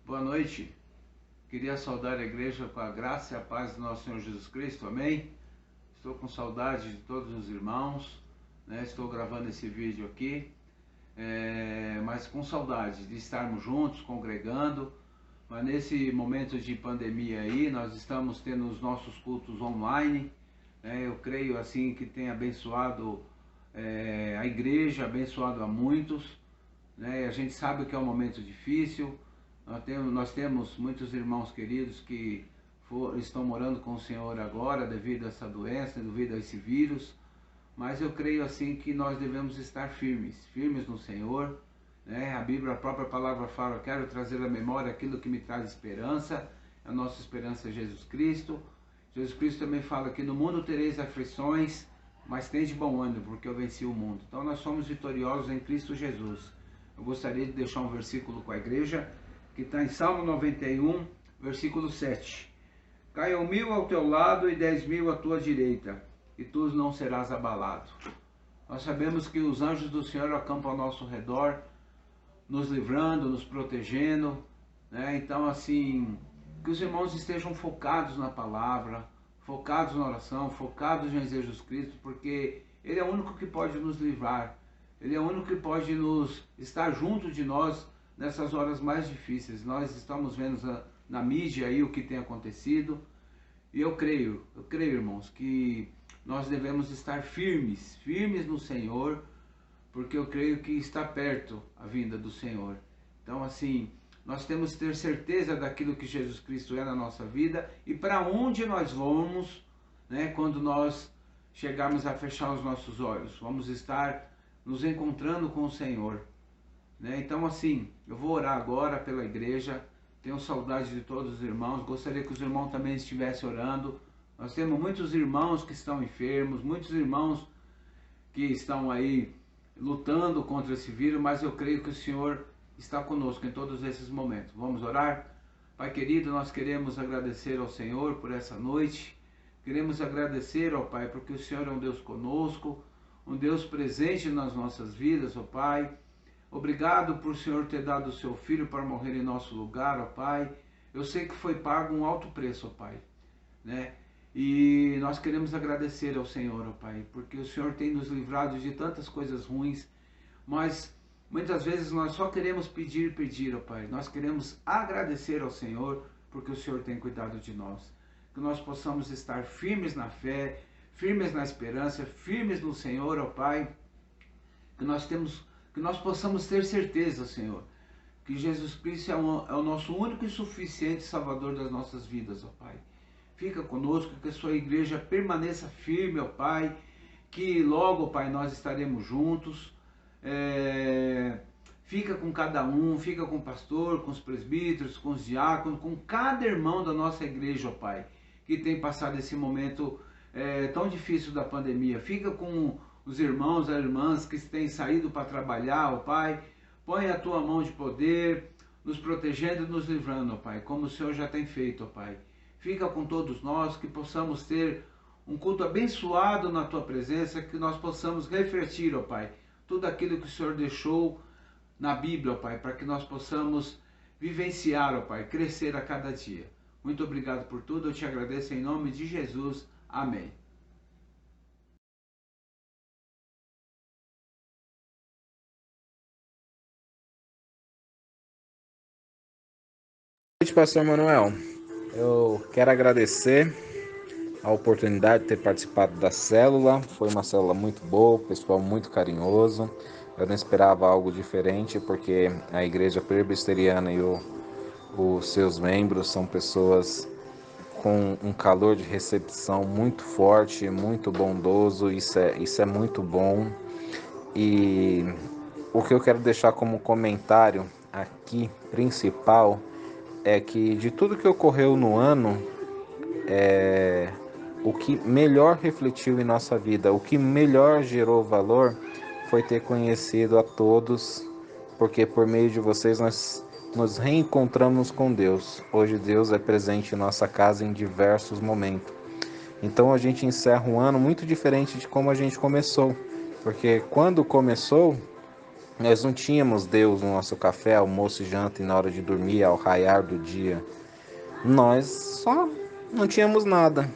Boa noite. Queria saudar a igreja com a graça e a paz do nosso Senhor Jesus Cristo. Amém? Estou com saudade de todos os irmãos, né? Estou gravando esse vídeo aqui, mas com saudade de estarmos juntos, congregando. Mas nesse momento de pandemia aí, nós estamos tendo os nossos cultos online, né? Eu creio assim que tem abençoado a igreja, abençoado a muitos, né? A gente sabe que é um momento difícil. Nós temos muitos irmãos queridos que estão morando com o Senhor agora devido a essa doença, devido a esse vírus, mas eu creio assim que nós devemos estar firmes no Senhor, né? A própria palavra fala: quero trazer à memória aquilo que me traz esperança. A nossa esperança é Jesus Cristo. Jesus Cristo também fala que no mundo tereis aflições, mas tende bom ânimo, porque eu venci o mundo. Então nós somos vitoriosos em Cristo Jesus. Eu gostaria de deixar um versículo com a igreja, que está em Salmo 91, versículo 7. Caiam 1000 ao teu lado e 10.000 à tua direita, e tu não serás abalado. Nós sabemos que os anjos do Senhor acampam ao nosso redor, nos livrando, nos protegendo, né? Então, assim, que os irmãos estejam focados na palavra, focados na oração, focados em Jesus Cristo, porque Ele é o único que pode nos livrar, Ele é o único que pode estar junto de nós nessas horas mais difíceis. Nós estamos vendo na mídia aí o que tem acontecido, e eu creio, irmãos, que nós devemos estar firmes no Senhor, porque eu creio que está perto a vinda do Senhor. Então, assim, nós temos que ter certeza daquilo que Jesus Cristo é na nossa vida e para onde nós vamos, né, quando nós chegarmos a fechar os nossos olhos. Vamos estar nos encontrando com o Senhor. Então, assim, eu vou orar agora pela igreja. Tenho saudade de todos os irmãos. Gostaria que os irmãos também estivessem orando. Nós temos muitos irmãos que estão enfermos, muitos irmãos que estão aí lutando contra esse vírus, mas eu creio que o Senhor está conosco em todos esses momentos. Vamos orar? Pai querido, nós queremos agradecer ao Senhor por essa noite. Queremos agradecer ao Pai porque o Senhor é um Deus conosco, um Deus presente nas nossas vidas, ó Pai. Obrigado por o Senhor ter dado o seu Filho para morrer em nosso lugar, ó Pai. Eu sei que foi pago um alto preço, ó Pai, né? E nós queremos agradecer ao Senhor, ó Pai, porque o Senhor tem nos livrado de tantas coisas ruins, mas muitas vezes nós só queremos pedir, ó Pai. Nós queremos agradecer ao Senhor, porque o Senhor tem cuidado de nós. Que nós possamos estar firmes na fé, firmes na esperança, firmes no Senhor, ó Pai. Que nós possamos ter certeza, Senhor, que Jesus Cristo é o nosso único e suficiente Salvador das nossas vidas, ó Pai. Fica conosco, que a sua igreja permaneça firme, ó Pai, que logo, Pai, nós estaremos juntos. Fica com cada um, fica com o pastor, com os presbíteros, com os diáconos, com cada irmão da nossa igreja, ó Pai, que tem passado esse momento tão difícil da pandemia. Fica com os irmãos, as irmãs que têm saído para trabalhar, ó Pai. Põe a tua mão de poder, nos protegendo e nos livrando, ó Pai, como o Senhor já tem feito, ó Pai. Fica com todos nós, que possamos ter um culto abençoado na tua presença, que nós possamos refletir, ó Pai, tudo aquilo que o Senhor deixou na Bíblia, ó Pai, para que nós possamos vivenciar, ó Pai, crescer a cada dia. Muito obrigado por tudo, eu te agradeço em nome de Jesus. Amém. Boa noite, Pastor Manuel. Eu quero agradecer a oportunidade de ter participado da célula. Foi uma célula muito boa, pessoal muito carinhoso. Eu não esperava algo diferente, porque a igreja presbiteriana e os seus membros são pessoas com um calor de recepção muito forte, muito bondoso. Isso é muito bom. E o que eu quero deixar como comentário aqui principal é que de tudo que ocorreu no ano, o que melhor refletiu em nossa vida, o que melhor gerou valor foi ter conhecido a todos, porque por meio de vocês nós nos reencontramos com Deus. Hoje Deus é presente em nossa casa em diversos momentos. Então a gente encerra um ano muito diferente de como a gente começou, porque quando começou, Nós não tínhamos Deus no nosso café, almoço e janta e na hora de dormir, ao raiar do dia. Nós só não tínhamos nada.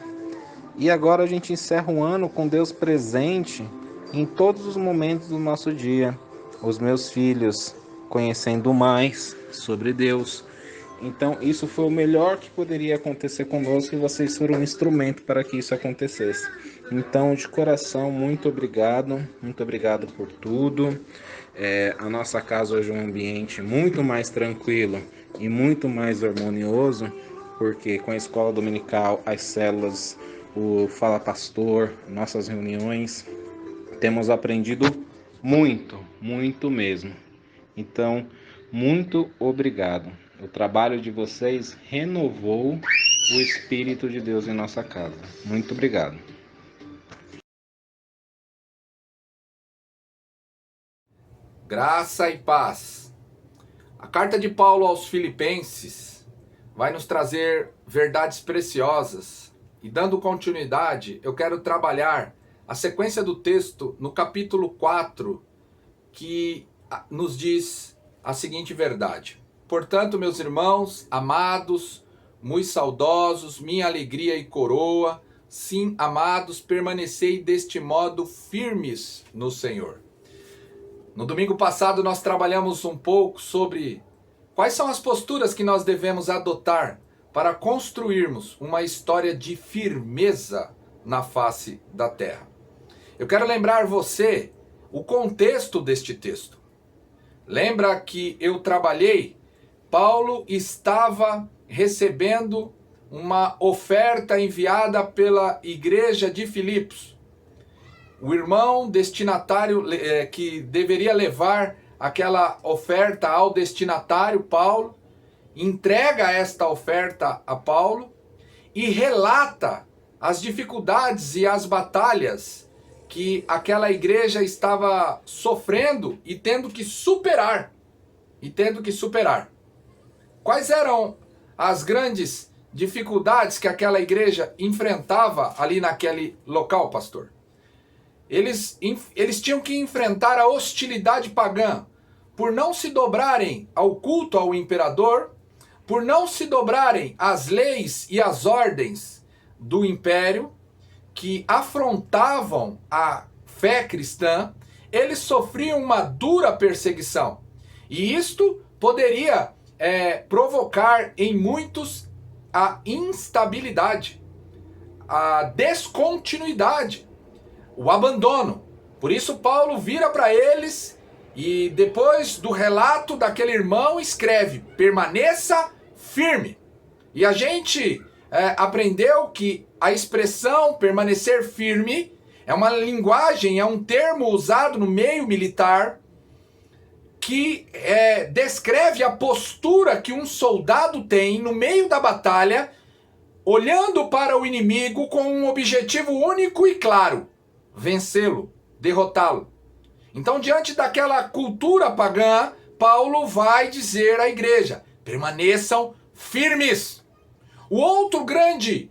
E agora a gente encerra um ano com Deus presente em todos os momentos do nosso dia. Os meus filhos conhecendo mais sobre Deus. Então isso foi o melhor que poderia acontecer conosco e vocês foram um instrumento para que isso acontecesse. Então, de coração, muito obrigado por tudo. A nossa casa hoje é um ambiente muito mais tranquilo e muito mais harmonioso, porque com a escola dominical, as células, o Fala Pastor, nossas reuniões, temos aprendido muito mesmo. Então, muito obrigado. O trabalho de vocês renovou o Espírito de Deus em nossa casa. Muito obrigado. Graça e paz. A carta de Paulo aos Filipenses vai nos trazer verdades preciosas. E dando continuidade, eu quero trabalhar a sequência do texto no capítulo 4, que nos diz a seguinte verdade. Portanto, meus irmãos, amados, muito saudosos, minha alegria e coroa, sim, amados, permanecei deste modo firmes no Senhor. No domingo passado nós trabalhamos um pouco sobre quais são as posturas que nós devemos adotar para construirmos uma história de firmeza na face da terra. Eu quero lembrar você o contexto deste texto. Lembra que eu trabalhei? Paulo estava recebendo uma oferta enviada pela igreja de Filipos. O irmão destinatário que deveria levar aquela oferta ao destinatário, Paulo, entrega esta oferta a Paulo e relata as dificuldades e as batalhas que aquela igreja estava sofrendo e tendo que superar. Quais eram as grandes dificuldades que aquela igreja enfrentava ali naquele local, pastor? Eles tinham que enfrentar a hostilidade pagã por não se dobrarem ao culto ao imperador, por não se dobrarem às leis e às ordens do império, que afrontavam a fé cristã. Eles sofriam uma dura perseguição. E isto poderia provocar em muitos a instabilidade, a descontinuidade, o abandono. Por isso Paulo vira para eles e depois do relato daquele irmão escreve: permaneça firme. E a gente aprendeu que a expressão permanecer firme é uma linguagem, é um termo usado no meio militar que descreve a postura que um soldado tem no meio da batalha, olhando para o inimigo com um objetivo único e claro: vencê-lo, derrotá-lo. Então, diante daquela cultura pagã, Paulo vai dizer à igreja: permaneçam firmes. O outro grande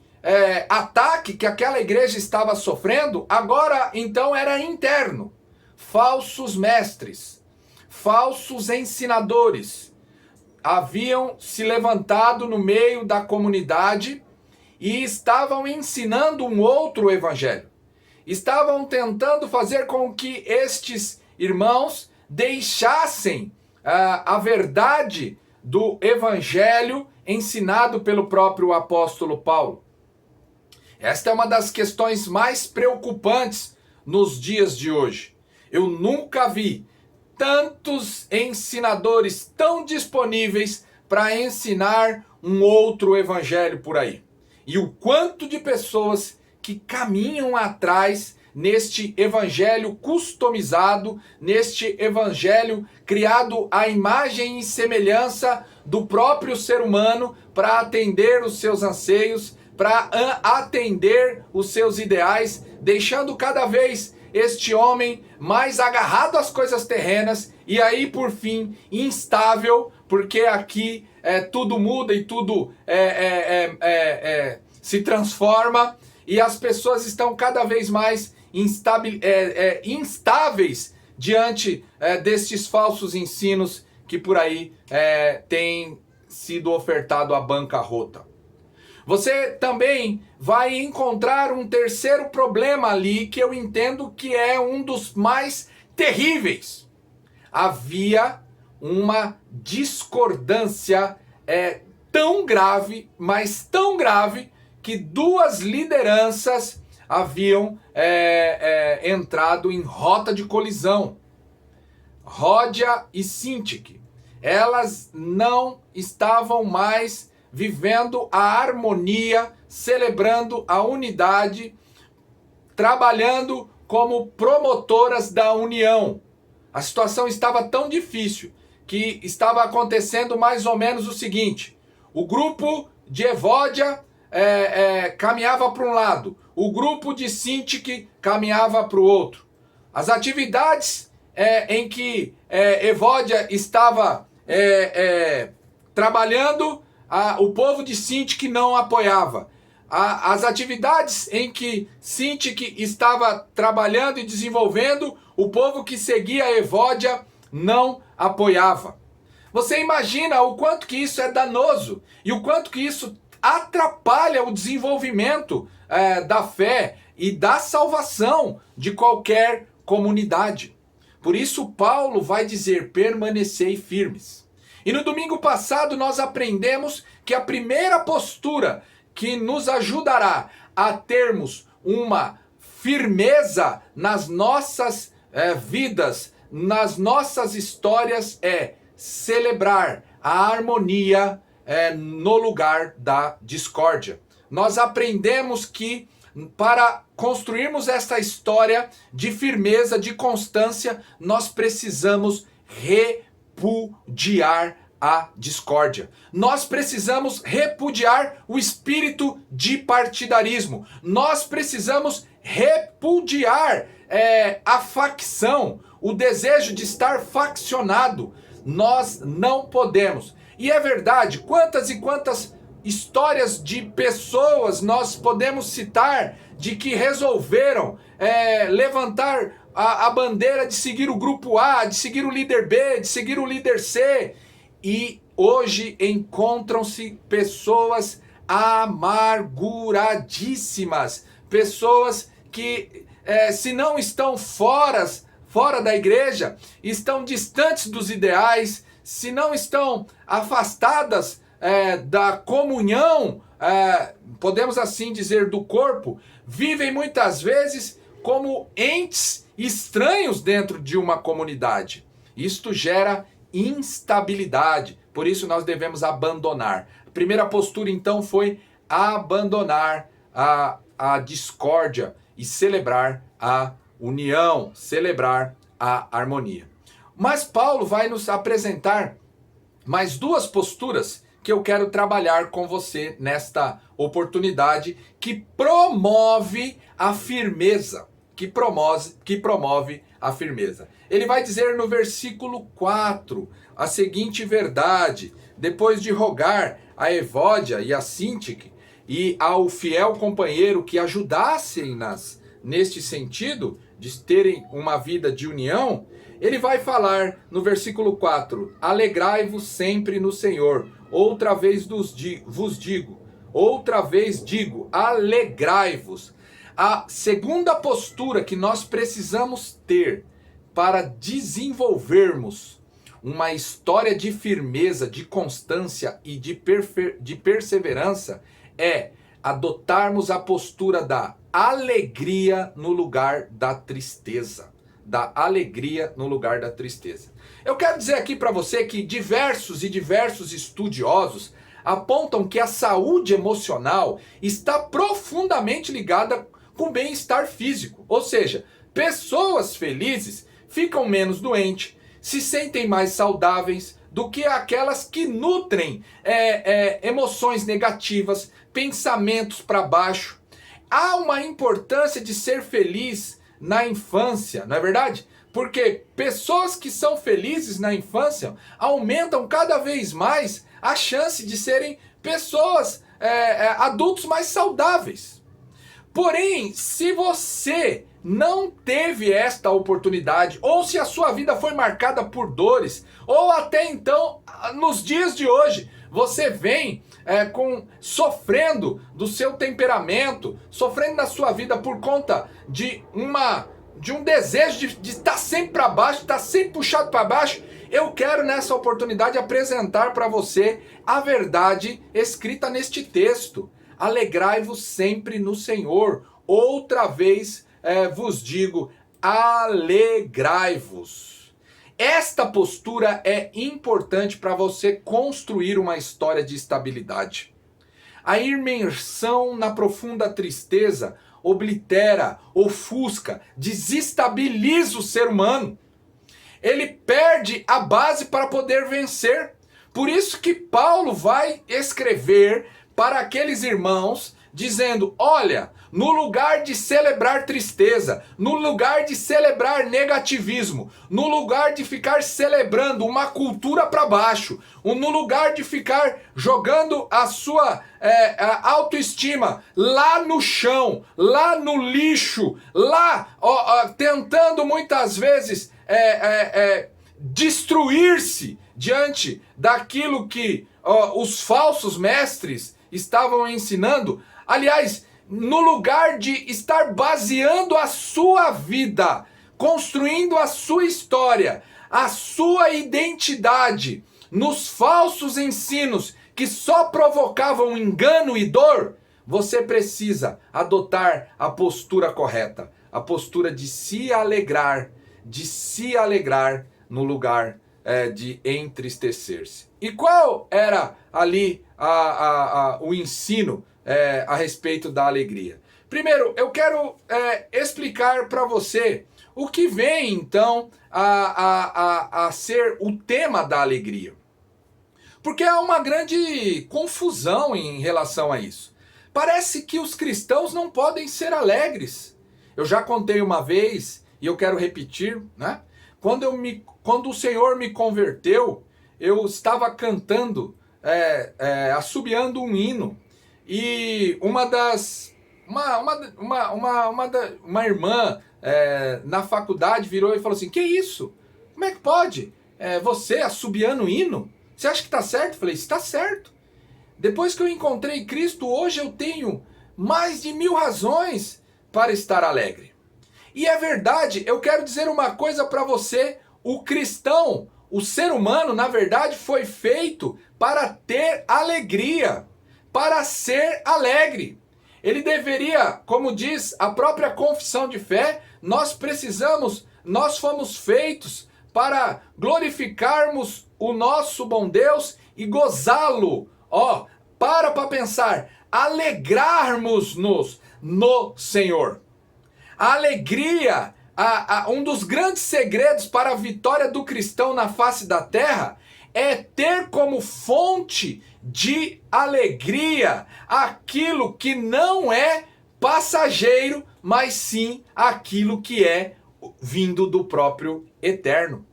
ataque que aquela igreja estava sofrendo, agora então era interno. Falsos mestres, falsos ensinadores haviam se levantado no meio da comunidade e estavam ensinando um outro evangelho. Estavam tentando fazer com que estes irmãos deixassem a verdade do evangelho ensinado pelo próprio apóstolo Paulo. Esta é uma das questões mais preocupantes nos dias de hoje. Eu nunca vi tantos ensinadores tão disponíveis para ensinar um outro evangelho por aí. E o quanto de pessoas que caminham atrás neste evangelho customizado, neste evangelho criado à imagem e semelhança do próprio ser humano para atender os seus anseios, para atender os seus ideais, deixando cada vez este homem mais agarrado às coisas terrenas e aí, por fim, instável, porque aqui tudo muda e tudo se transforma e as pessoas estão cada vez mais instáveis diante destes falsos ensinos que por aí têm sido ofertado à bancarrota. Você também vai encontrar um terceiro problema ali que eu entendo que é um dos mais terríveis. Havia uma discordância tão grave, mas tão grave, que duas lideranças haviam entrado em rota de colisão. Ródia e Sintique. Elas não estavam mais vivendo a harmonia, celebrando a unidade, trabalhando como promotoras da união. A situação estava tão difícil que estava acontecendo mais ou menos o seguinte: o grupo de Evódia caminhava para um lado, o grupo de Sintique caminhava para o outro. As atividades em que Evódia estava trabalhando, o povo de Sintique não apoiava. As atividades em que Sintique estava trabalhando e desenvolvendo, o povo que seguia Evódia não apoiava. Você imagina o quanto que isso é danoso e o quanto que isso atrapalha o desenvolvimento da fé e da salvação de qualquer comunidade. Por isso Paulo vai dizer: permanecei firmes. E no domingo passado nós aprendemos que a primeira postura que nos ajudará a termos uma firmeza nas nossas vidas, nas nossas histórias, é celebrar a harmonia no lugar da discórdia. Nós aprendemos que para construirmos esta história de firmeza, de constância, nós precisamos repudiar a discórdia. Nós precisamos repudiar o espírito de partidarismo. Nós precisamos repudiar a facção, o desejo de estar faccionado. Nós não podemos. E é verdade, quantas e quantas histórias de pessoas nós podemos citar de que resolveram levantar a bandeira de seguir o grupo A, de seguir o líder B, de seguir o líder C, e hoje encontram-se pessoas amarguradíssimas, pessoas que se não estão fora da igreja, estão distantes dos ideais, se não estão afastadas da comunhão, podemos assim dizer, do corpo, vivem muitas vezes como entes estranhos dentro de uma comunidade. Isto gera instabilidade, por isso nós devemos abandonar. A primeira postura então foi abandonar a discórdia e celebrar a união, celebrar a harmonia. Mas Paulo vai nos apresentar mais duas posturas que eu quero trabalhar com você nesta oportunidade, que promove a firmeza, que promove a firmeza. Ele vai dizer no versículo 4 a seguinte verdade: depois de rogar a Evódia e a Sintique e ao fiel companheiro que ajudassem-nas neste sentido, de terem uma vida de união, ele vai falar no versículo 4: alegrai-vos sempre no Senhor. Outra vez vos digo, outra vez digo, alegrai-vos. A segunda postura que nós precisamos ter para desenvolvermos uma história de firmeza, de constância e de perseverança é adotarmos a postura da alegria no lugar da tristeza. Da alegria no lugar da tristeza. Eu quero dizer aqui para você que diversos estudiosos apontam que a saúde emocional está profundamente ligada com o bem-estar físico. Ou seja, pessoas felizes ficam menos doentes, se sentem mais saudáveis do que aquelas que nutrem emoções negativas, pensamentos para baixo. Há uma importância de ser feliz na infância, não é verdade? Porque pessoas que são felizes na infância aumentam cada vez mais a chance de serem pessoas, adultos mais saudáveis. Porém, se você não teve esta oportunidade, ou se a sua vida foi marcada por dores, ou até então, nos dias de hoje, você vem sofrendo do seu temperamento, sofrendo na sua vida por conta de um desejo de estar sempre para baixo, estar sempre puxado para baixo. Eu quero nessa oportunidade apresentar para você a verdade escrita neste texto. Alegrai-vos sempre no Senhor. Outra vez vos digo, alegrai-vos. Esta postura é importante para você construir uma história de estabilidade. A imersão na profunda tristeza oblitera, ofusca, desestabiliza o ser humano. Ele perde a base para poder vencer. Por isso que Paulo vai escrever para aqueles irmãos dizendo, olha, no lugar de celebrar tristeza, no lugar de celebrar negativismo, no lugar de ficar celebrando uma cultura para baixo, no lugar de ficar jogando a sua autoestima lá no chão, lá no lixo, lá tentando muitas vezes destruir-se diante daquilo que os falsos mestres estavam ensinando. Aliás, no lugar de estar baseando a sua vida, construindo a sua história, a sua identidade nos falsos ensinos que só provocavam engano e dor, você precisa adotar a postura correta, a postura de se alegrar no lugar de entristecer-se. E qual era ali o ensino a respeito da alegria? Primeiro, eu quero explicar para você o que vem então a ser o tema da alegria. Porque há uma grande confusão em relação a isso. Parece que os cristãos não podem ser alegres. Eu já contei uma vez, e eu quero repetir, né? Quando o Senhor me converteu, eu estava cantando, assobiando um hino. E uma irmã na faculdade virou e falou assim, que isso? Como é que pode? Você assobiando hino? Você acha que está certo? Eu falei, está certo. Depois que eu encontrei Cristo, hoje eu tenho mais de 1000 razões para estar alegre. E é verdade, eu quero dizer uma coisa para você, o cristão, o ser humano, na verdade, foi feito para ter alegria, para ser alegre. Ele deveria, como diz a própria confissão de fé, nós fomos feitos para glorificarmos o nosso bom Deus e gozá-lo. Para pensar, alegrarmos-nos no Senhor. A alegria, um dos grandes segredos para a vitória do cristão na face da terra é ter como fonte de alegria aquilo que não é passageiro, mas sim aquilo que é vindo do próprio Eterno.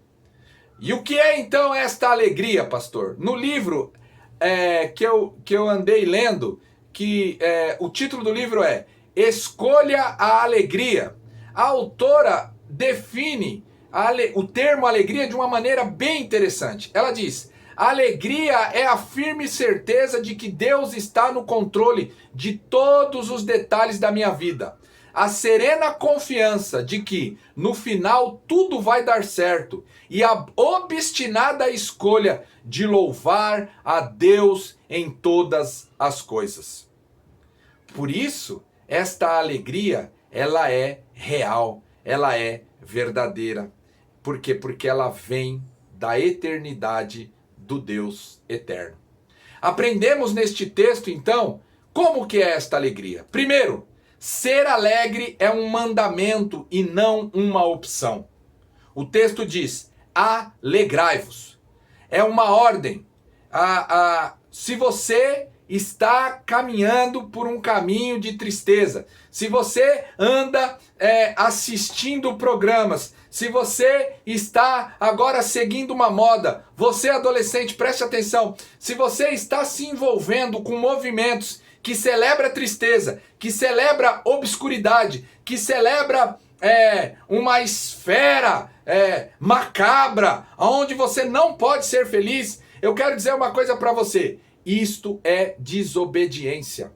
E o que é então esta alegria, pastor? No livro que eu andei lendo, o título do livro é Escolha a Alegria. A autora define o termo alegria de uma maneira bem interessante. Ela diz, a alegria é a firme certeza de que Deus está no controle de todos os detalhes da minha vida. A serena confiança de que, no final, tudo vai dar certo. E a obstinada escolha de louvar a Deus em todas as coisas. Por isso, esta alegria, ela é real, ela é verdadeira. Por quê? Porque ela vem da eternidade do Deus eterno. Aprendemos neste texto, então, como que é esta alegria. Primeiro, ser alegre é um mandamento e não uma opção. O texto diz, alegrai-vos. É uma ordem. Se você está caminhando por um caminho de tristeza, se você anda assistindo programas, se você está agora seguindo uma moda, você adolescente, preste atenção, se você está se envolvendo com movimentos que celebra tristeza, que celebra obscuridade, que celebra uma esfera macabra, onde você não pode ser feliz, eu quero dizer uma coisa para você: isto é desobediência.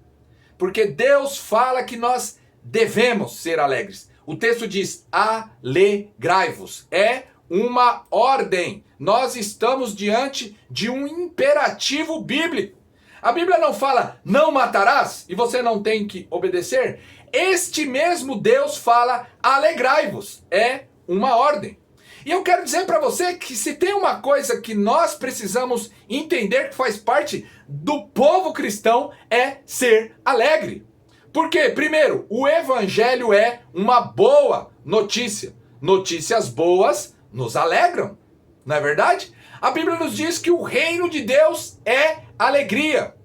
Porque Deus fala que nós devemos ser alegres. O texto diz: alegrai-vos. É uma ordem. Nós estamos diante de um imperativo bíblico. A Bíblia não fala não matarás e você não tem que obedecer. Este mesmo Deus fala alegrai-vos. É uma ordem. E eu quero dizer para você que se tem uma coisa que nós precisamos entender que faz parte do povo cristão é ser alegre. Por quê? Primeiro, o evangelho é uma boa notícia. Notícias boas nos alegram, não é verdade? A Bíblia nos diz que o reino de Deus é alegria.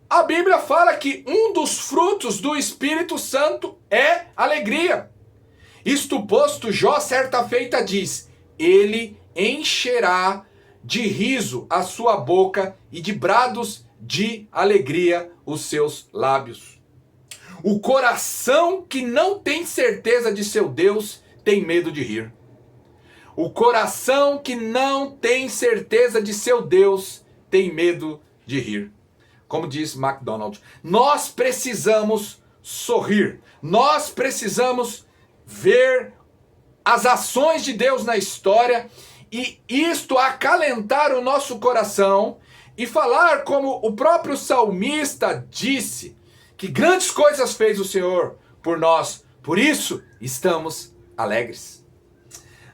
A Bíblia fala que um dos frutos do Espírito Santo é alegria. Isto posto, Jó certa feita diz: ele encherá de riso a sua boca e de brados de alegria os seus lábios. O coração que não tem certeza de seu Deus tem medo de rir. O coração que não tem certeza de seu Deus tem medo de rir. Como diz MacDonald, nós precisamos sorrir. Nós precisamos ver as ações de Deus na história e isto acalentar o nosso coração e falar como o próprio salmista disse, que grandes coisas fez o Senhor por nós, por isso estamos alegres.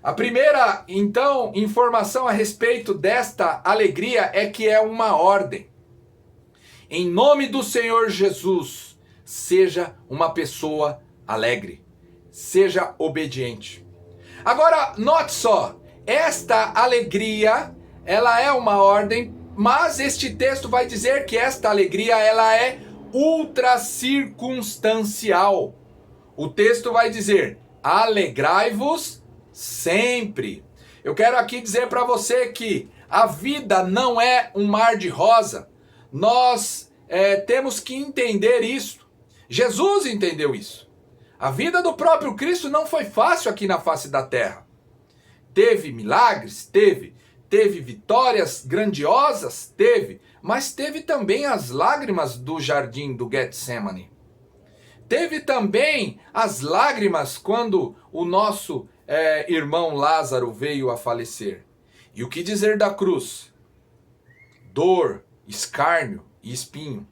A primeira, então, informação a respeito desta alegria é que é uma ordem. Em nome do Senhor Jesus, seja uma pessoa alegre. Seja obediente. Agora, note só, esta alegria, ela é uma ordem, mas este texto vai dizer que esta alegria, ela é ultra circunstancial. O texto vai dizer: alegrai-vos sempre. Eu quero aqui dizer para você que a vida não é um mar de rosa. Nós temos que entender isso. Jesus entendeu isso. A vida do próprio Cristo não foi fácil aqui na face da terra. Teve milagres? Teve. Teve vitórias grandiosas? Teve. Mas teve também as lágrimas do jardim do Getsemane. Teve também as lágrimas quando o nosso irmão Lázaro veio a falecer. E o que dizer da cruz? Dor, escárnio e espinho.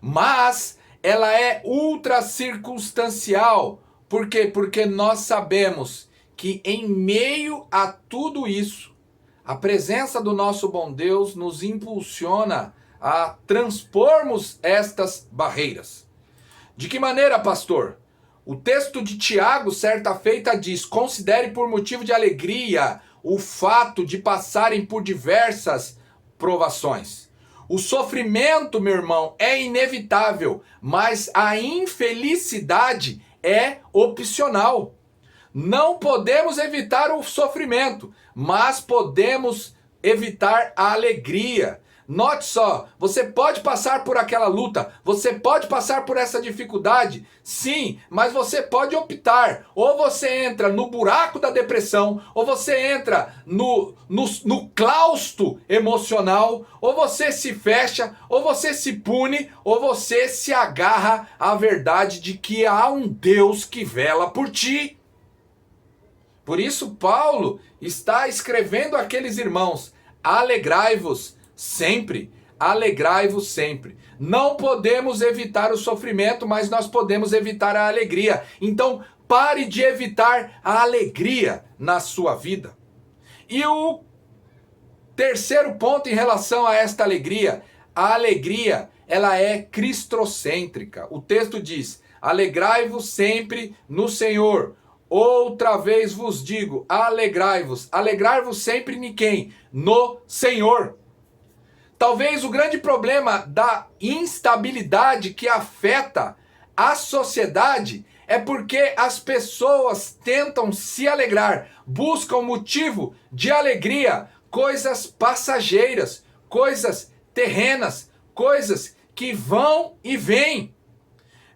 Mas ela é ultra circunstancial. Por quê? Porque nós sabemos que em meio a tudo isso, a presença do nosso bom Deus nos impulsiona a transpormos estas barreiras. De que maneira, pastor? O texto de Tiago, certa feita, diz: considere por motivo de alegria o fato de passarem por diversas provações. O sofrimento, meu irmão, é inevitável, mas a infelicidade é opcional. Não podemos evitar o sofrimento, mas podemos evitar a alegria. Note só, você pode passar por aquela luta, você pode passar por essa dificuldade, sim, mas você pode optar, ou você entra no buraco da depressão, ou você entra no claustro emocional, ou você se fecha, ou você se pune, ou você se agarra à verdade de que há um Deus que vela por ti. Por isso Paulo está escrevendo àqueles irmãos: alegrai-vos sempre, alegrai-vos sempre. Não podemos evitar o sofrimento, mas nós podemos evitar a alegria. Então, pare de evitar a alegria na sua vida. E o terceiro ponto em relação a esta alegria: a alegria, ela é cristocêntrica. O texto diz: alegrai-vos sempre no Senhor. Outra vez vos digo, alegrai-vos. Alegrai-vos sempre em quem? No Senhor. Talvez o grande problema da instabilidade que afeta a sociedade é porque as pessoas tentam se alegrar, buscam motivo de alegria, coisas passageiras, coisas terrenas, coisas que vão e vêm.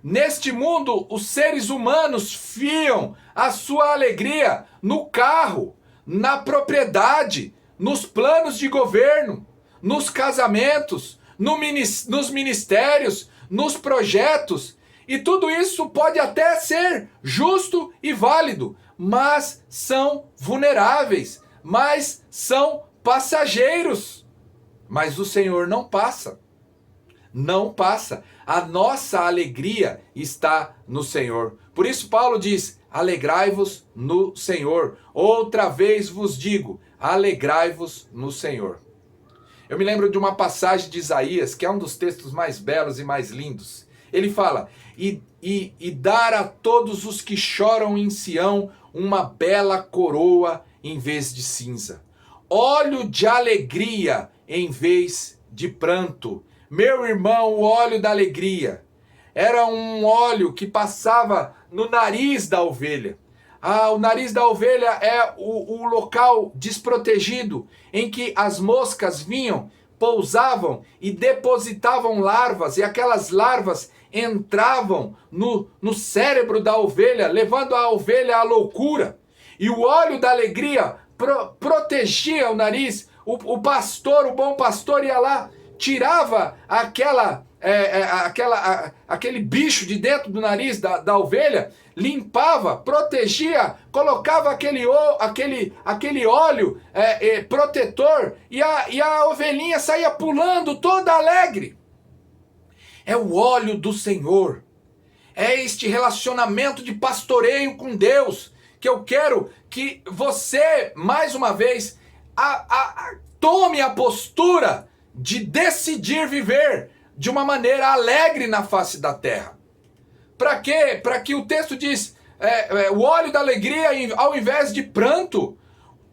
Neste mundo, os seres humanos fiam a sua alegria no carro, na propriedade, nos planos de governo, nos casamentos, nos ministérios, nos projetos. E tudo isso pode até ser justo e válido, mas são vulneráveis, mas são passageiros. Mas o Senhor não passa. Não passa. A nossa alegria está no Senhor. Por isso Paulo diz: alegrai-vos no Senhor. Outra vez vos digo, alegrai-vos no Senhor. Eu me lembro de uma passagem de Isaías, que é um dos textos mais belos e mais lindos. Ele fala: e dar a todos os que choram em Sião uma bela coroa em vez de cinza, óleo de alegria em vez de pranto. Meu irmão, o óleo da alegria era um óleo que passava no nariz da ovelha. O nariz da ovelha é o local desprotegido em que as moscas vinham, pousavam e depositavam larvas, e aquelas larvas entravam no cérebro da ovelha, levando a ovelha à loucura. E o óleo da alegria protegia o nariz. O pastor, o bom pastor, ia lá, tirava aquele bicho de dentro do nariz da ovelha, limpava, protegia, colocava aquele óleo protetor, e a ovelhinha saía pulando toda alegre. É o óleo do Senhor. É este relacionamento de pastoreio com Deus que eu quero que você, mais uma vez, tome a postura de decidir viver de uma maneira alegre na face da terra. Para quê? Para que o texto diz, o óleo da alegria ao invés de pranto,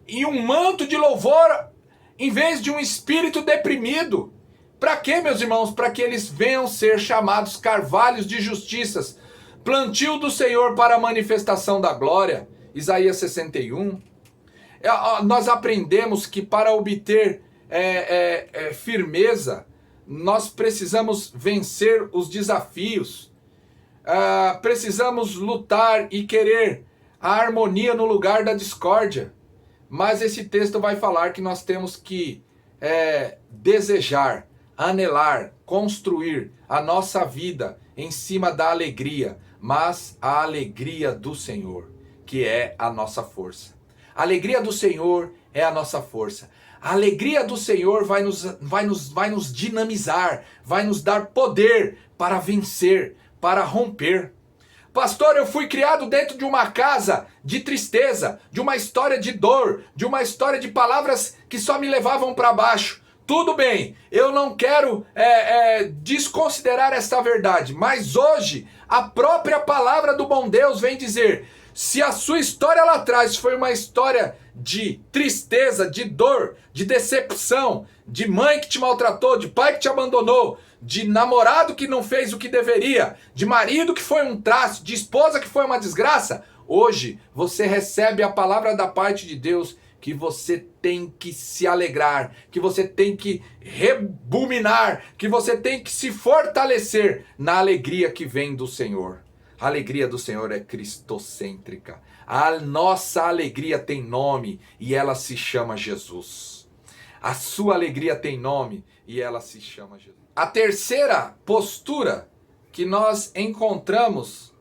e um manto de louvor em vez de um espírito deprimido. Para quê, meus irmãos? Para que eles venham ser chamados carvalhos de justiças, plantio do Senhor para a manifestação da glória. Isaías 61. Nós aprendemos que para obter firmeza, nós precisamos vencer os desafios, precisamos lutar e querer a harmonia no lugar da discórdia. Mas esse texto vai falar que nós temos que desejar, anelar, construir a nossa vida em cima da alegria, mas a alegria do Senhor, que é a nossa força. A alegria do Senhor é a nossa força. A alegria do Senhor vai nos dinamizar, vai nos dar poder para vencer, para romper. Pastor, eu fui criado dentro de uma casa de tristeza, de uma história de dor, de uma história de palavras que só me levavam para baixo. Tudo bem, eu não quero desconsiderar esta verdade, mas hoje a própria palavra do bom Deus vem dizer: se a sua história lá atrás foi uma história de tristeza, de dor, de decepção, de mãe que te maltratou, de pai que te abandonou, de namorado que não fez o que deveria, de marido que foi um traço, de esposa que foi uma desgraça, hoje você recebe a palavra da parte de Deus que você tem que se alegrar, que você tem que rebuminar, que você tem que se fortalecer na alegria que vem do Senhor. A alegria do Senhor é cristocêntrica. A nossa alegria tem nome e ela se chama Jesus. A sua alegria tem nome e ela se chama Jesus. A terceira postura que nós encontramos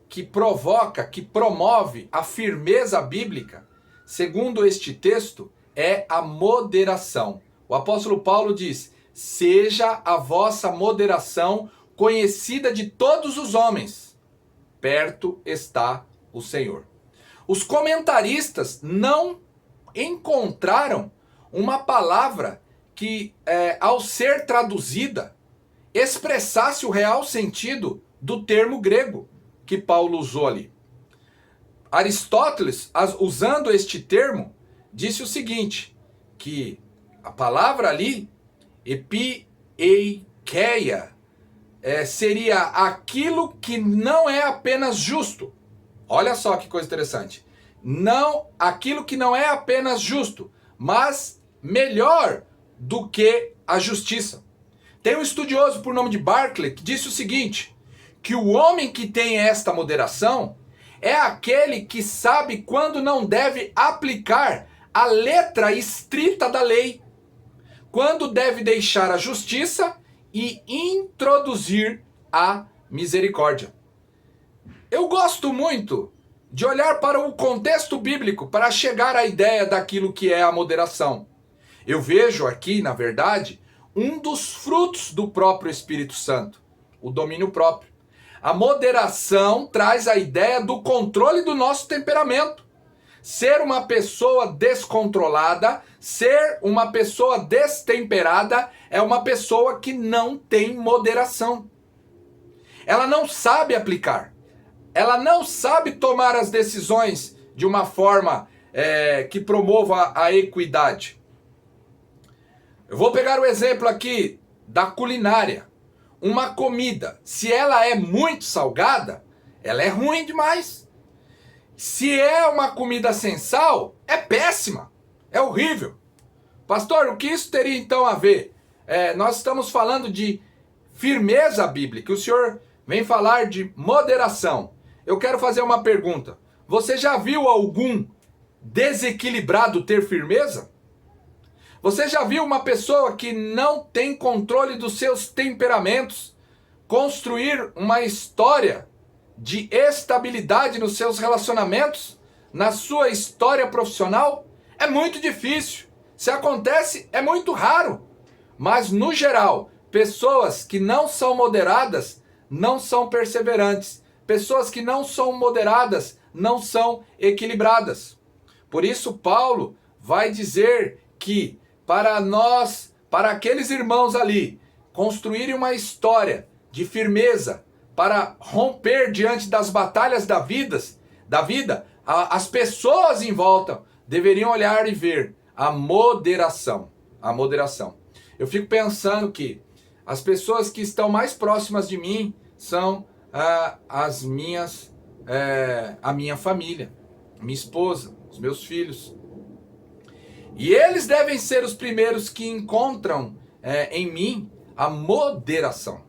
que provoca, que promove a firmeza bíblica, segundo este texto, é a moderação. O apóstolo Paulo diz: seja a vossa moderação conhecida de todos os homens. Perto está o Senhor. Os comentaristas não encontraram uma palavra que, ao ser traduzida, expressasse o real sentido do termo grego que Paulo usou ali. Aristóteles, usando este termo, disse o seguinte, que a palavra ali, epiikeia, seria aquilo que não é apenas justo. Olha só que coisa interessante. Não, aquilo que não é apenas justo, mas melhor do que a justiça. Tem um estudioso por nome de Barclay que disse o seguinte, que o homem que tem esta moderação é aquele que sabe quando não deve aplicar a letra estrita da lei, quando deve deixar a justiça e introduzir a misericórdia. Eu gosto muito de olhar para o contexto bíblico para chegar à ideia daquilo que é a moderação. Eu vejo aqui, na verdade, um dos frutos do próprio Espírito Santo, o domínio próprio. A moderação traz a ideia do controle do nosso temperamento. Ser uma pessoa descontrolada, ser uma pessoa destemperada, é uma pessoa que não tem moderação. Ela não sabe aplicar. Ela não sabe tomar as decisões de uma forma que promova a equidade. Eu vou pegar o exemplo aqui da culinária. Uma comida, se ela é muito salgada, ela é ruim demais. Se é uma comida sem sal, é péssima, é horrível. Pastor, o que isso teria então a ver? Nós estamos falando de firmeza bíblica, o senhor vem falar de moderação. Eu quero fazer uma pergunta. Você já viu algum desequilibrado ter firmeza? Você já viu uma pessoa que não tem controle dos seus temperamentos construir uma história de estabilidade nos seus relacionamentos, na sua história profissional? É muito difícil. Se acontece, é muito raro. Mas, no geral, pessoas que não são moderadas não são perseverantes. Pessoas que não são moderadas não são equilibradas. Por isso, Paulo vai dizer que para aqueles irmãos ali construírem uma história de firmeza, para romper diante das batalhas da vida, as pessoas em volta deveriam olhar e ver a moderação. A moderação. Eu fico pensando que as pessoas que estão mais próximas de mim são a minha família, minha esposa, os meus filhos. E eles devem ser os primeiros que encontram em mim a moderação.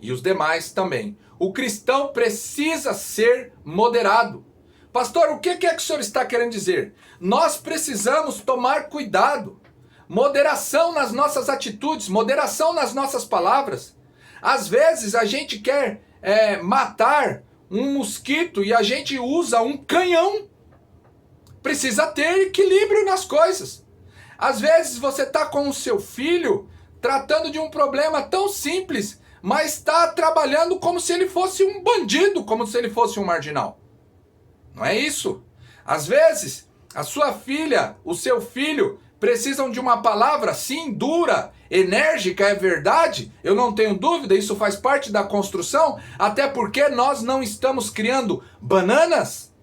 E os demais também. O cristão precisa ser moderado. Pastor, o que é que o senhor está querendo dizer? Nós precisamos tomar cuidado. Moderação nas nossas atitudes, moderação nas nossas palavras. Às vezes a gente quer matar um mosquito e a gente usa um canhão. Precisa ter equilíbrio nas coisas. Às vezes você está com o seu filho tratando de um problema tão simples, mas está trabalhando como se ele fosse um bandido, como se ele fosse um marginal. Não é isso? Às vezes, a sua filha, o seu filho, precisam de uma palavra, sim, dura, enérgica, é verdade, eu não tenho dúvida, isso faz parte da construção, até porque nós não estamos criando bananas,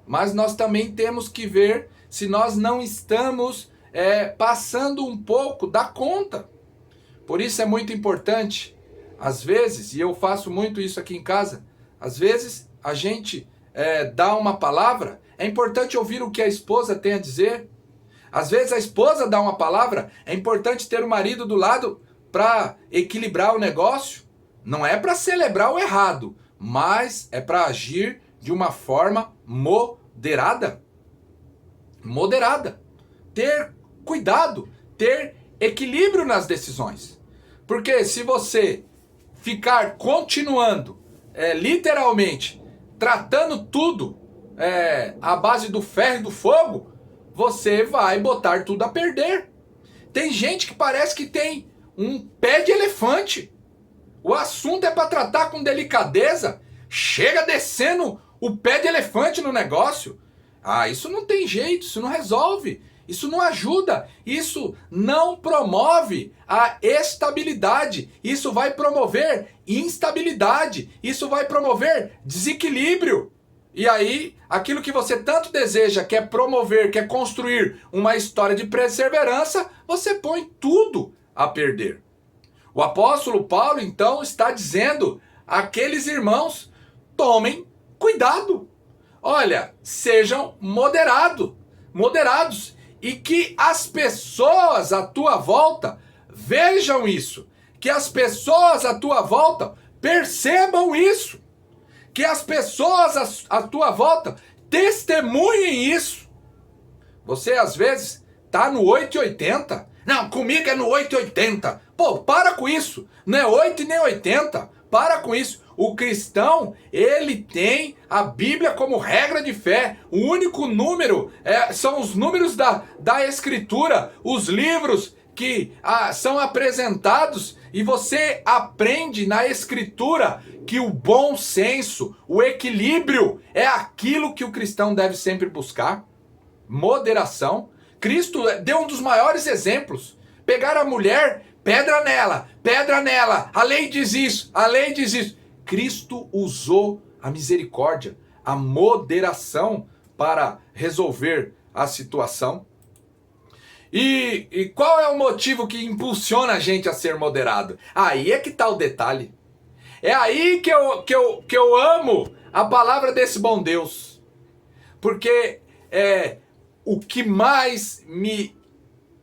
mas nós também temos que ver se nós não estamos passando um pouco da conta. Por isso é muito importante, às vezes, e eu faço muito isso aqui em casa, às vezes a gente dá uma palavra, é importante ouvir o que a esposa tem a dizer. Às vezes a esposa dá uma palavra, é importante ter o marido do lado para equilibrar o negócio. Não é para celebrar o errado, mas é para agir de uma forma moderada. Moderada. Ter cuidado, ter equilíbrio nas decisões. Porque se você ficar continuando, literalmente, tratando tudo à base do ferro e do fogo, você vai botar tudo a perder. Tem gente que parece que tem um pé de elefante. O assunto é para tratar com delicadeza, chega descendo o pé de elefante no negócio. Isso não tem jeito, isso não resolve, isso não ajuda, isso não promove a estabilidade, isso vai promover instabilidade, isso vai promover desequilíbrio. E aí, aquilo que você tanto deseja, quer promover, quer construir uma história de perseverança, você põe tudo a perder. O apóstolo Paulo, então, está dizendo àqueles irmãos, tomem cuidado. Olha, sejam moderados. E que as pessoas à tua volta vejam isso. Que as pessoas à tua volta Percebam isso. Que as pessoas à tua volta testemunhem isso. Você às vezes tá no 880. Não, comigo é no 880. Pô, para com isso. Não é 8 e nem 80. Para com isso. O cristão, ele tem a Bíblia como regra de fé. O único número são os números da Escritura, os livros que são apresentados, e você aprende na Escritura que o bom senso, o equilíbrio é aquilo que o cristão deve sempre buscar. Moderação. Cristo deu um dos maiores exemplos. Pegar a mulher, pedra nela, a lei diz isso, a lei diz isso. Cristo usou a misericórdia, a moderação para resolver a situação. E qual é o motivo que impulsiona a gente a ser moderado? Aí é que está o detalhe. É aí que eu amo a palavra desse bom Deus. Porque o que mais me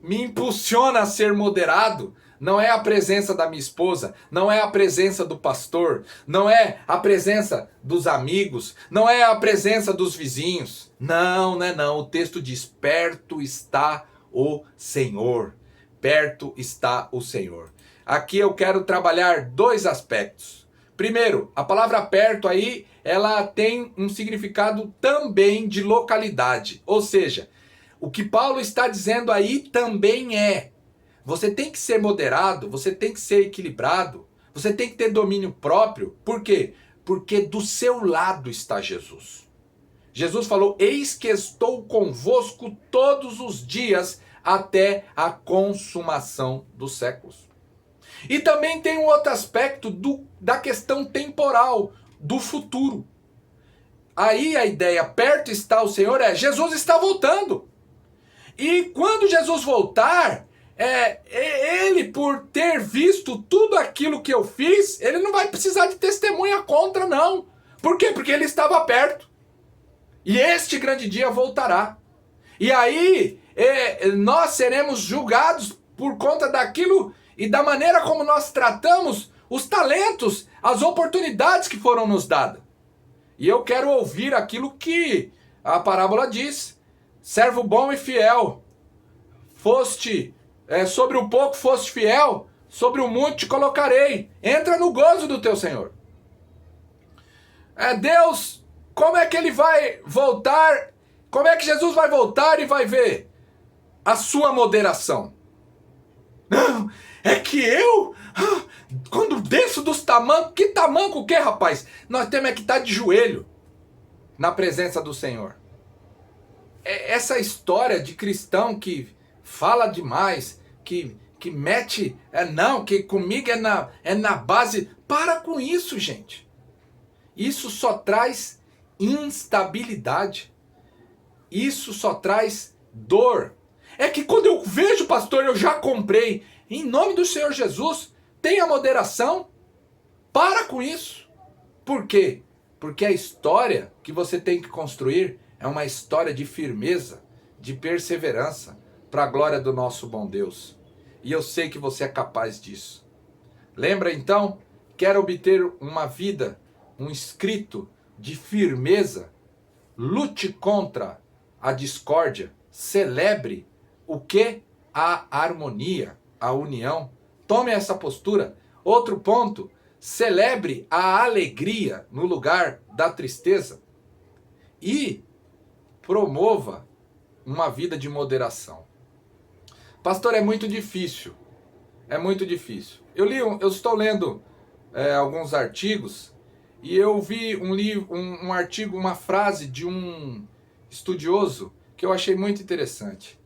impulsiona a ser moderado não é a presença da minha esposa, não é a presença do pastor, não é a presença dos amigos, não é a presença dos vizinhos. Não, não. O texto diz: perto está o Senhor. Perto está o Senhor. Aqui eu quero trabalhar dois aspectos. Primeiro, a palavra perto aí, ela tem um significado também de localidade. Ou seja, o que Paulo está dizendo aí também você tem que ser moderado, você tem que ser equilibrado, você tem que ter domínio próprio. Por quê? Porque do seu lado está Jesus. Jesus falou: eis que estou convosco todos os dias até a consumação dos séculos. E também tem um outro aspecto da questão temporal, do futuro. Aí a ideia, perto está o Senhor, Jesus está voltando. E quando Jesus voltar, ele, por ter visto tudo aquilo que eu fiz, ele não vai precisar de testemunha contra, não. Por quê? Porque ele estava perto. E este grande dia voltará. E aí, nós seremos julgados por conta daquilo e da maneira como nós tratamos os talentos, as oportunidades que foram nos dadas. E eu quero ouvir aquilo que a parábola diz: servo bom e fiel, sobre o pouco foste fiel, sobre o muito te colocarei. Entra no gozo do teu Senhor. Deus, como é que ele vai voltar? Como é que Jesus vai voltar e vai ver a sua moderação? Não, é que quando desço dos tamancos, que tamanco o que, rapaz? Nós temos que estar de joelho na presença do Senhor. Essa história de cristão que fala demais, que mete, que comigo é na base. Para com isso, gente. Isso só traz instabilidade. Isso só traz dor. É que quando eu vejo, pastor, eu já comprei. Em nome do Senhor Jesus, tenha moderação. Para com isso. Por quê? Porque a história que você tem que construir é uma história de firmeza, de perseverança, para a glória do nosso bom Deus. E eu sei que você é capaz disso. Lembra então? Quer obter uma vida, um escrito de firmeza? Lute contra a discórdia. Celebre o que? A harmonia, a união. Tome essa postura. Outro ponto, celebre a alegria no lugar da tristeza. E promova uma vida de moderação. Pastor, é muito difícil. É muito difícil. Eu estou lendo alguns artigos e eu vi um artigo, uma frase de um estudioso que eu achei muito interessante.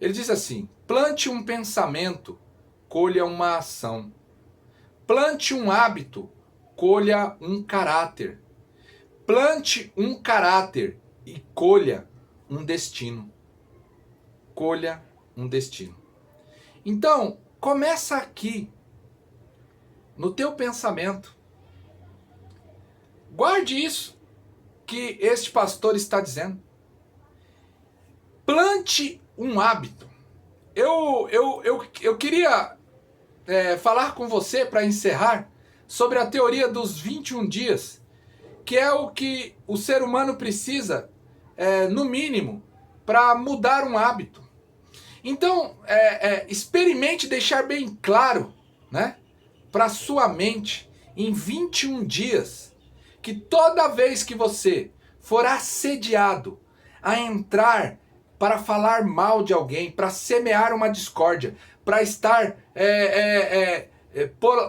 Ele diz assim: plante um pensamento, colha uma ação. Plante um hábito, colha um caráter. Plante um caráter e colha um destino. Colha um destino. Então, começa aqui, no teu pensamento. Guarde isso que este pastor está dizendo. Plante um hábito. Eu queria falar com você para encerrar sobre a teoria dos 21 dias, que é o que o ser humano precisa, no mínimo, para mudar um hábito. Então, experimente deixar bem claro, né, para sua mente, em 21 dias, que toda vez que você for assediado a entrar para falar mal de alguém, para semear uma discórdia, para estar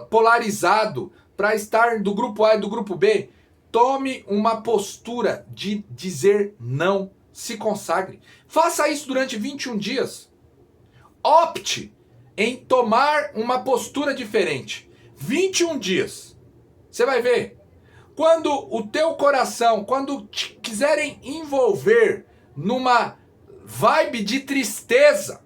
polarizado, para estar do grupo A e do grupo B, tome uma postura de dizer não, se consagre. Faça isso durante 21 dias. Opte em tomar uma postura diferente. 21 dias. Você vai ver. Quando o teu coração, quando te quiserem envolver numa vibe de tristeza,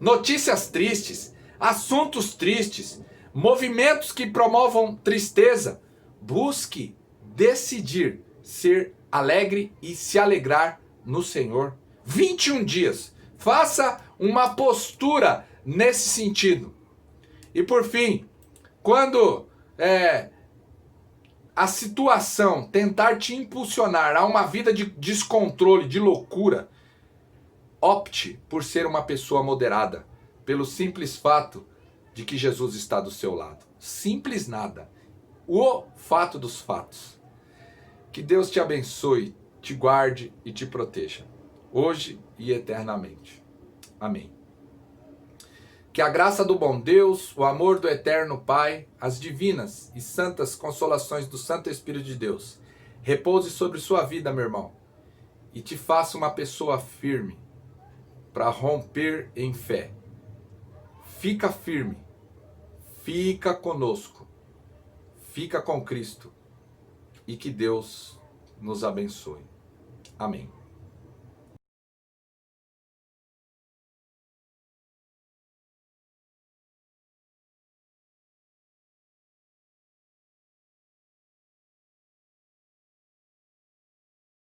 notícias tristes, assuntos tristes, movimentos que promovam tristeza, busque decidir ser alegre e se alegrar no Senhor. 21 dias. Faça uma postura nesse sentido. E por fim, quando a situação tentar te impulsionar a uma vida de descontrole, de loucura, opte por ser uma pessoa moderada, pelo simples fato de que Jesus está do seu lado. Simples nada. O fato dos fatos. Que Deus te abençoe, te guarde e te proteja, hoje e eternamente. Amém. Que a graça do bom Deus, o amor do eterno Pai, as divinas e santas consolações do Santo Espírito de Deus repouse sobre sua vida, meu irmão, e te faça uma pessoa firme para romper em fé. Fica firme, fica conosco, fica com Cristo e que Deus nos abençoe. Amém.